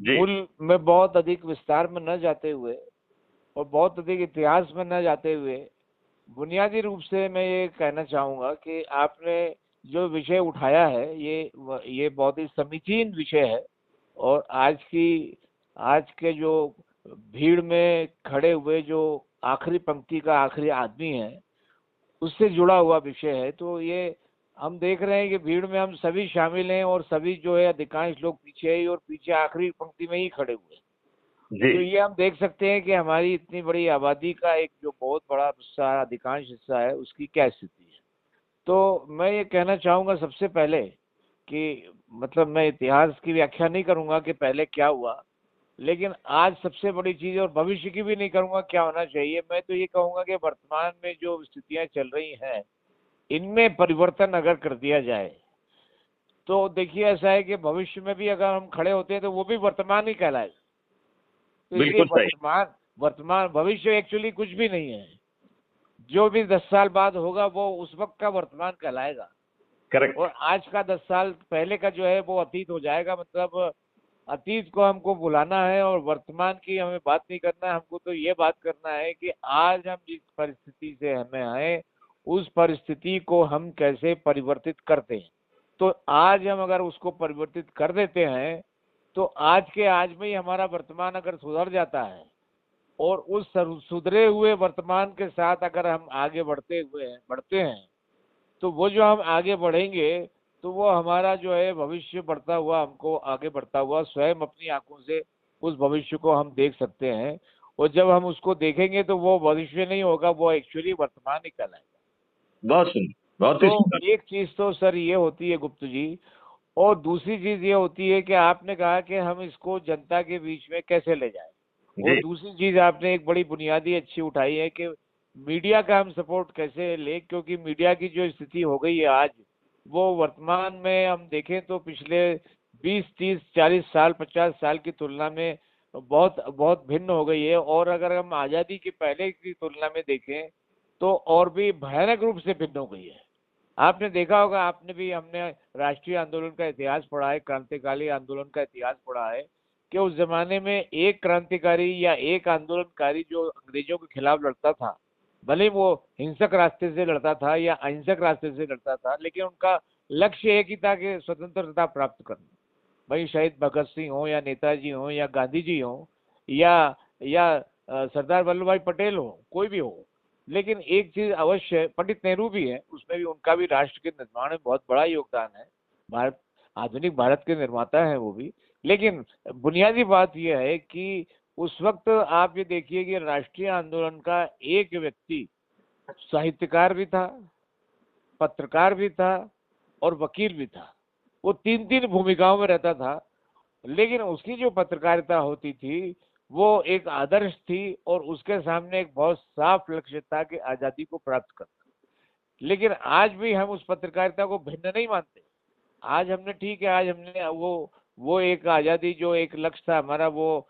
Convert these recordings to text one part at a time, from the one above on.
जी। मूल में बहुत अधिक विस्तार में न जाते हुए और बहुत अधिक इतिहास में न जाते हुए, बुनियादी रूप से मैं ये कहना चाहूँगा कि आपने जो विषय उठाया है, ये बहुत ही समीचीन विषय है। और आज के जो भीड़ में खड़े हुए जो आखिरी पंक्ति का आखिरी आदमी है, उससे जुड़ा हुआ विषय है। तो ये हम देख रहे हैं कि भीड़ में हम सभी शामिल हैं और सभी जो है अधिकांश लोग पीछे ही और पीछे आखिरी पंक्ति में ही खड़े हुए हैं। जी। तो ये हम देख सकते हैं कि हमारी इतनी बड़ी आबादी का एक जो बहुत बड़ा हिस्सा, अधिकांश हिस्सा है, उसकी क्या स्थिति है। तो मैं ये कहना चाहूँगा सबसे पहले कि मतलब मैं इतिहास की व्याख्या नहीं करूँगा कि पहले क्या हुआ, लेकिन आज सबसे बड़ी चीज़, और भविष्य की भी नहीं करूँगा क्या होना चाहिए। मैं तो ये कहूँगा कि वर्तमान में जो स्थितियाँ चल रही हैं, इनमें परिवर्तन अगर कर दिया जाए, तो देखिए ऐसा है कि भविष्य में भी अगर हम खड़े होते हैं तो वो भी वर्तमान ही कहलाएगा। तो इसलिए बिल्कुल सही। वर्तमान वर्तमान भविष्य एक्चुअली कुछ भी नहीं है। जो भी 10 साल बाद होगा वो उस वक्त का वर्तमान कहलाएगा। करेक्ट। और आज का 10 साल पहले का जो है वो अतीत हो जाएगा। मतलब अतीत को हमको भुलाना है और वर्तमान की हमें बात नहीं करना है। हमको तो ये बात करना है कि आज हम जिस परिस्थिति से हमें आए, उस परिस्थिति को हम कैसे परिवर्तित करते हैं। तो आज हम अगर उसको परिवर्तित कर देते हैं, तो आज के आज में ही हमारा वर्तमान अगर सुधर जाता है, और उस सुधरे हुए वर्तमान के साथ अगर हम आगे बढ़ते हैं, तो वो जो हम आगे बढ़ेंगे, तो वो हमारा जो है भविष्य बढ़ता हुआ, हमको आगे बढ़ता हुआ स्वयं अपनी आंखों से उस भविष्य को हम देख सकते हैं। और जब हम उसको देखेंगे तो वो भविष्य नहीं होगा, वो एक्चुअली वर्तमान ही कहलाएगा। बहुत सुंदर, बहुत ही तो सुंदर। एक चीज तो सर ये होती है गुप्त जी, और दूसरी चीज ये होती है कि आपने कहा कि हम इसको जनता के बीच में कैसे ले जाएं। और जी। दूसरी चीज आपने एक बड़ी बुनियादी अच्छी उठाई है कि मीडिया का हम सपोर्ट कैसे ले, क्योंकि मीडिया की जो स्थिति हो गई है आज, वो वर्तमान में हम देखें तो पिछले 20 30 40 साल 50 साल की तुलना में बहुत बहुत भिन्न हो गई है। और अगर हम आजादी के पहले की तुलना में देखें, तो और भी भयानक रूप से भिन्न हो गई है। आपने देखा होगा, आपने भी, हमने राष्ट्रीय आंदोलन का इतिहास पढ़ा है, क्रांतिकारी आंदोलन का इतिहास पढ़ा है, कि उस जमाने में एक क्रांतिकारी या एक आंदोलनकारी जो अंग्रेजों के खिलाफ लड़ता था, भले वो हिंसक रास्ते से लड़ता था या अहिंसक रास्ते से लड़ता था, लेकिन उनका लक्ष्य एक ही था कि स्वतंत्रता प्राप्त करना। भाई शहीद भगत सिंह हो या नेताजी हो या गांधी जी हो या सरदार वल्लभ भाई पटेल हो, कोई भी हो। लेकिन एक चीज अवश्य है, पंडित नेहरू भी है, उसमें भी उनका भी राष्ट्र के निर्माण में बहुत बड़ा योगदान है। भारत, आधुनिक भारत के निर्माता है वो भी। लेकिन बुनियादी बात यह है कि उस वक्त आप ये देखिए कि राष्ट्रीय आंदोलन का एक व्यक्ति साहित्यकार भी था, पत्रकार भी था और वकील भी था। वो तीन तीन भूमिकाओं में रहता था। लेकिन उसकी जो पत्रकारिता होती थी, वो एक आदर्श थी और उसके सामने एक बहुत साफ लक्ष्य था कि आजादी को प्राप्त करना। लेकिन आज भी हम उस पत्रकारिता को भिन्न नहीं मानते। आज हमने, ठीक है, आज हमने वो एक आजादी जो एक लक्ष्य था हमारा, वो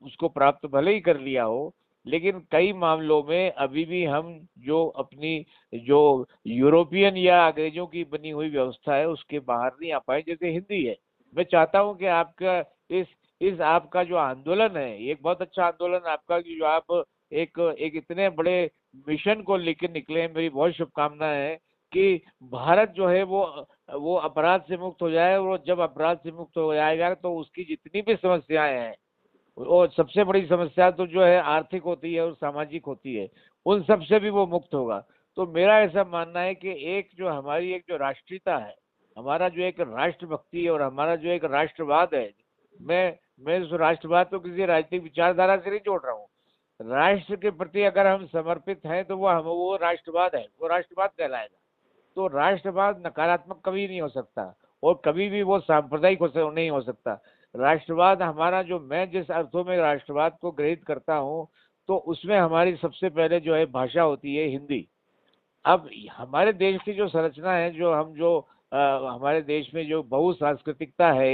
उसको प्राप्त भले ही कर लिया हो, लेकिन कई मामलों में अभी भी हम जो अपनी जो यूरोपियन या अंग्रेजों की बनी हुई व्यवस्था है उसके बाहर नहीं आ पाए। जैसे हिंदी है, मैं चाहता हूं कि आपका इस इस आपका जो आंदोलन है, एक बहुत अच्छा आंदोलन आपका, कि जो आप एक एक इतने बड़े मिशन को लेकर निकले हैं। मेरी बहुत शुभकामनाएं हैं कि भारत जो है वो अपराध से मुक्त हो जाए। और जब अपराध से मुक्त हो जाएगा तो उसकी जितनी भी समस्याएं हैं, और सबसे बड़ी समस्या तो जो है आर्थिक होती है और सामाजिक होती है, उन सब से भी वो मुक्त होगा। तो मेरा ऐसा मानना है कि एक जो हमारी एक जो राष्ट्रीयता है, हमारा जो एक राष्ट्रभक्ति है और हमारा जो एक राष्ट्रवाद है, मैं उस राष्ट्रवाद को किसी राजनीतिक विचारधारा से नहीं जोड़ रहा हूँ। राष्ट्र के प्रति अगर हम समर्पित हैं तो वो राष्ट्रवाद है, वो राष्ट्रवाद कहलाएगा। तो राष्ट्रवाद नकारात्मक कभी नहीं हो सकता, और कभी भी वो सांप्रदायिक नहीं हो सकता। राष्ट्रवाद हमारा, जो मैं जिस अर्थों में राष्ट्रवाद को ग्रहित करता हूँ, तो उसमें हमारी सबसे पहले जो है भाषा होती है हिंदी। अब हमारे देश की जो संरचना है, हमारे देश में जो बहुसांस्कृतिकता है,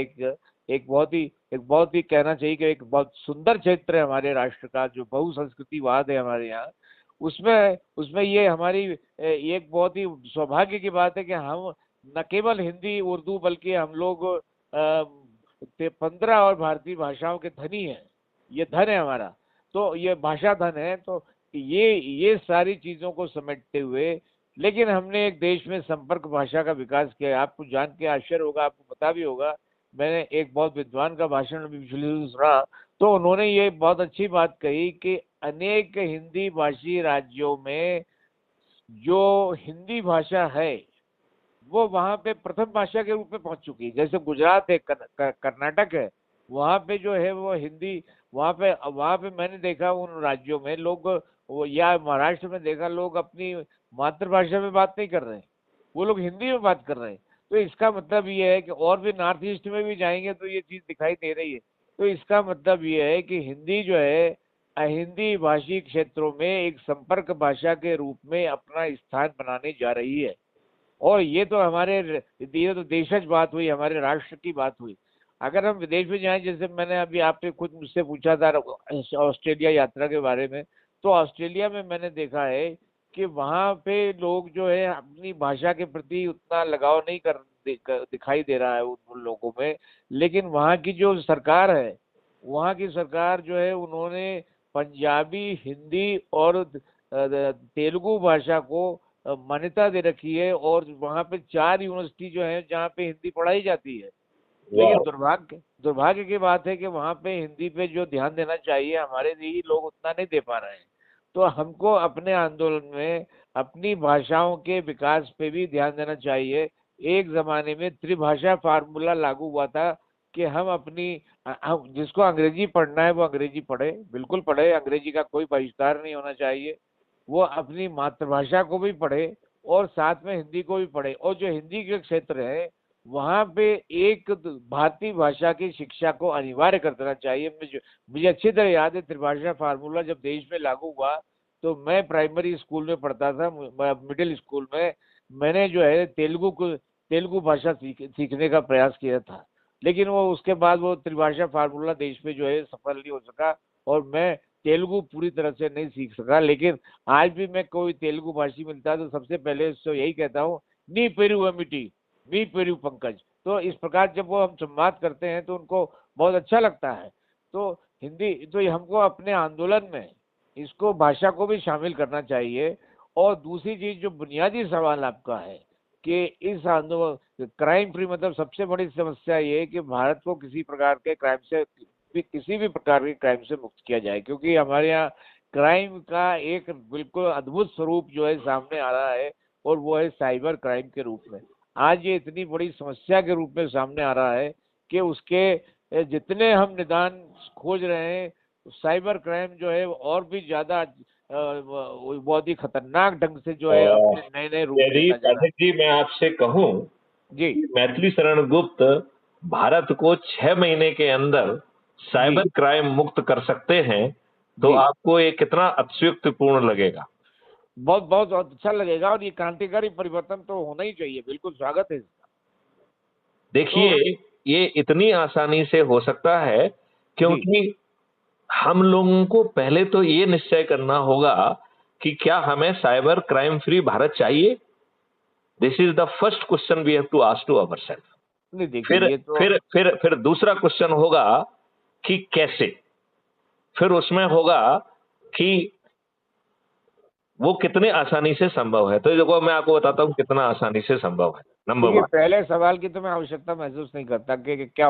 एक बहुत ही कहना चाहिए कि एक बहुत सुंदर क्षेत्र है हमारे राष्ट्र का, जो बहुसंस्कृतिवाद है हमारे यहाँ। उसमें उसमें ये हमारी एक बहुत ही सौभाग्य की बात है कि हम न केवल हिंदी उर्दू, बल्कि हम लोग 15 और भारतीय भाषाओं के धनी हैं। ये धन है हमारा, तो ये भाषा धन है। तो ये सारी चीजों को समेटते हुए, लेकिन हमने एक देश में संपर्क भाषा का विकास किया है। आपको जान के आश्चर्य होगा, आपको पता भी होगा, मैंने एक बहुत विद्वान का भाषण अभी पिछले दिन सुना, तो उन्होंने ये बहुत अच्छी बात कही कि अनेक हिंदी भाषी राज्यों में जो हिंदी भाषा है वो वहां पे प्रथम भाषा के रूप में पहुंच चुकी है। जैसे गुजरात है, कर्नाटक है, वहां पे जो है वो हिंदी, वहां पे मैंने देखा उन राज्यों में लोग, वो या महाराष्ट्र में देखा, लोग अपनी मातृभाषा में बात नहीं कर रहे हैं, वो लोग हिंदी में बात कर रहे हैं। तो इसका मतलब ये है कि और भी नॉर्थ ईस्ट में भी जाएंगे तो ये चीज दिखाई दे रही है। तो इसका मतलब ये है कि हिंदी जो है हिंदी भाषी क्षेत्रों में एक संपर्क भाषा के रूप में अपना स्थान बनाने जा रही है। और ये तो ये तो देशज बात हुई, हमारे राष्ट्र की बात हुई। अगर हम विदेश में जाएं, जैसे मैंने अभी आपने खुद मुझसे पूछा था ऑस्ट्रेलिया यात्रा के बारे में, तो ऑस्ट्रेलिया में मैंने देखा है कि वहाँ पे लोग जो है अपनी भाषा के प्रति उतना लगाव नहीं दिखाई दे रहा है उन लोगों में। लेकिन वहाँ की जो सरकार है, वहाँ की सरकार जो है, उन्होंने पंजाबी, हिंदी और तेलुगु भाषा को मान्यता दे रखी है। और वहाँ पे 4 यूनिवर्सिटी जो है जहाँ पे हिंदी पढ़ाई जाती है। लेकिन वाह। दुर्भाग्य की बात है कि वहाँ पे हिंदी पे जो ध्यान देना चाहिए, हमारे ही लोग उतना नहीं दे पा रहे हैं। तो हमको अपने आंदोलन में अपनी भाषाओं के विकास पे भी ध्यान देना चाहिए। एक जमाने में त्रिभाषा फार्मूला लागू हुआ था कि हम अपनी हम जिसको अंग्रेजी पढ़ना है वो अंग्रेजी पढ़े, बिल्कुल पढ़े, अंग्रेजी का कोई बहिष्कार नहीं होना चाहिए। वो अपनी मातृभाषा को भी पढ़े और साथ में हिंदी को भी पढ़े। और जो हिंदी के क्षेत्र है वहाँ पे एक भारतीय भाषा की शिक्षा को अनिवार्य कर देना चाहिए। मुझे अच्छी तरह याद है, त्रिभाषा फार्मूला जब देश में लागू हुआ तो मैं प्राइमरी स्कूल में पढ़ता था, मिडिल स्कूल में मैंने जो है तेलुगु भाषा सीखने का प्रयास किया था। लेकिन वो उसके बाद वो त्रिभाषा फार्मूला देश में जो है सफल नहीं हो सका और मैं तेलुगु पूरी तरह से नहीं सीख सका। लेकिन आज भी मैं कोई तेलुगु भाषी मिलता है तो सबसे पहले उससे यही कहता हूँ, नी पेरू अमिटी, मी पेरू पंकज। तो इस प्रकार जब वो हम संवाद करते हैं तो उनको बहुत अच्छा लगता है। तो हिंदी तो ये हमको अपने आंदोलन में इसको, भाषा को भी शामिल करना चाहिए। और दूसरी चीज जो बुनियादी सवाल आपका है कि इस आंदोलन क्राइम फ्री, मतलब सबसे बड़ी समस्या ये है कि भारत को किसी प्रकार के क्राइम से, किसी भी प्रकार के क्राइम से मुक्त किया जाए। क्योंकि हमारे यहाँ क्राइम का एक बिल्कुल अद्भुत स्वरूप जो है सामने आ रहा है, और वो है साइबर क्राइम के रूप में। आज ये इतनी बड़ी समस्या के रूप में सामने आ रहा है कि उसके जितने हम निदान खोज रहे हैं, साइबर क्राइम जो है और भी ज्यादा बहुत ही खतरनाक ढंग से जो है अपने नए नए रूप यदि लेता जा रहा पाठक जी मैं आपसे कहूं है। जी कि मैथिली शरण गुप्त भारत को 6 महीने के अंदर जी साइबर क्राइम मुक्त कर सकते हैं, तो जी, आपको ये कितना अत्युक्तिपूर्ण लगेगा? बहुत बहुत बहुत अच्छा लगेगा। और ये क्रांतिकारी परिवर्तन तो होना ही चाहिए, बिल्कुल स्वागत है इसका। तो देखिए, ये इतनी आसानी से हो सकता है जी क्योंकि हम लोगों को पहले तो ये निश्चय करना होगा कि क्या हमें साइबर क्राइम फ्री भारत चाहिए। This is the first question we have to ask to ourselves. नहीं, देखिए फिर ये तो फिर दूसरा क्वेश्चन होगा कि कैसे। फिर उसमें होगा कि वो कितने आसानी से संभव है। तो देखो मैं आपको बताता हूँ कितना आसानी से संभव है। नंबर देखिए, 1, पहले सवाल की तो मैं आवश्यकता महसूस नहीं करता कि क्या